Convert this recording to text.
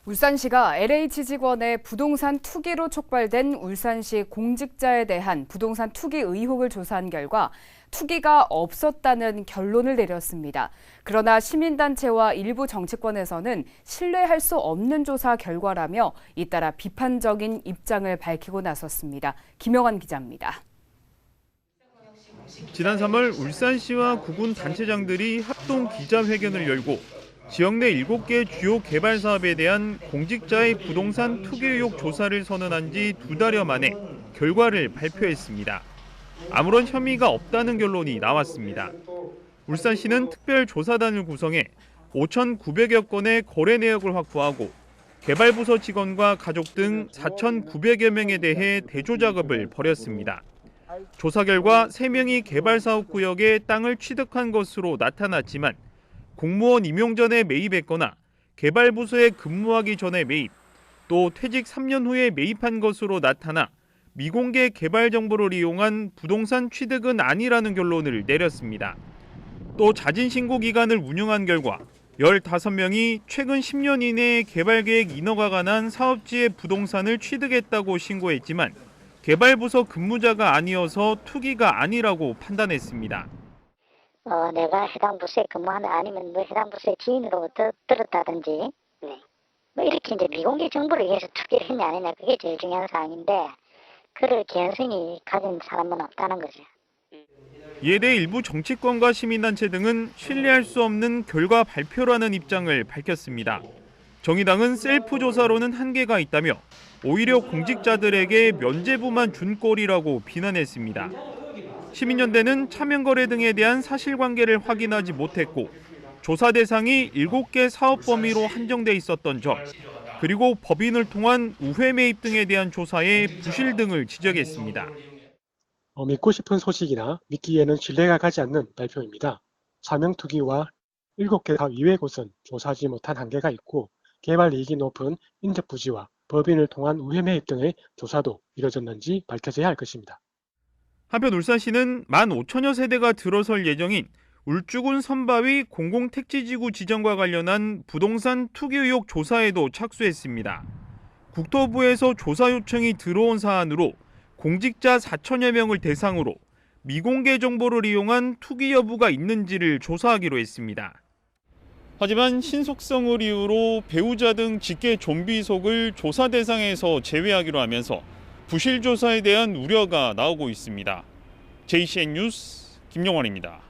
울산시가 LH 직원의 부동산 투기로 촉발된 울산시 공직자에 대한 부동산 투기 의혹을 조사한 결과 투기가 없었다는 결론을 내렸습니다. 그러나 시민단체와 일부 정치권에서는 신뢰할 수 없는 조사 결과라며 잇따라 비판적인 입장을 밝히고 나섰습니다. 김영환 기자입니다. 지난 3월 울산시와 구군 단체장들이 합동 기자회견을 열고 지역 내 7개 주요 개발 사업에 대한 공직자의 부동산 투기 의혹 조사를 선언한 지 2달여 만에 결과를 발표했습니다. 아무런 혐의가 없다는 결론이 나왔습니다. 울산시는 특별조사단을 구성해 5,900여 건의 거래 내역을 확보하고 개발부서 직원과 가족 등 4,900여 명에 대해 대조 작업을 벌였습니다. 조사 결과 3명이 개발사업구역에 땅을 취득한 것으로 나타났지만 공무원 임용 전에 매입했거나 개발부서에 근무하기 전에 매입, 또 퇴직 3년 후에 매입한 것으로 나타나 미공개 개발 정보를 이용한 부동산 취득은 아니라는 결론을 내렸습니다. 또 자진신고 기간을 운영한 결과 15명이 최근 10년 이내에 개발계획 인허가 관한 사업지의 부동산을 취득했다고 신고했지만 개발부서 근무자가 아니어서 투기가 아니라고 판단했습니다. 내가 해당 부서에 근무하는 아니면 해당 부서의 지인으로부터 들었다든지, 이렇게 이제 미공개 정보를 위해서 투기를 했냐 안 했냐 그게 제일 중요한 사항인데 그럴 개연성이 가진 사람은 없다는 거죠. 이에 대해 일부 정치권과 시민단체 등은 신뢰할 수 없는 결과 발표라는 입장을 밝혔습니다. 정의당은 셀프 조사로는 한계가 있다며 오히려 공직자들에게 면죄부만 준 꼴이라고 비난했습니다. 시민연대는 차명거래 등에 대한 사실관계를 확인하지 못했고 조사 대상이 7개 사업 범위로 한정돼 있었던 점, 그리고 법인을 통한 우회 매입 등에 대한 조사의 부실 등을 지적했습니다. 믿고 싶은 소식이나 믿기에는 신뢰가 가지 않는 발표입니다. 차명 투기와 7개 사업 이외의 곳은 조사하지 못한 한계가 있고 개발 이익이 높은 인적 부지와 법인을 통한 우회 매입 등의 조사도 이뤄졌는지 밝혀져야 할 것입니다. 한편 울산시는 15,000여 세대가 들어설 예정인 울주군 선바위 공공택지지구 지정과 관련한 부동산 투기 의혹 조사에도 착수했습니다. 국토부에서 조사 요청이 들어온 사안으로 공직자 4,000여 명을 대상으로 미공개 정보를 이용한 투기 여부가 있는지를 조사하기로 했습니다. 하지만 신속성을 이유로 배우자 등 직계 좀비속을 조사 대상에서 제외하기로 하면서 부실 조사에 대한 우려가 나오고 있습니다. JCN 뉴스 김영환입니다.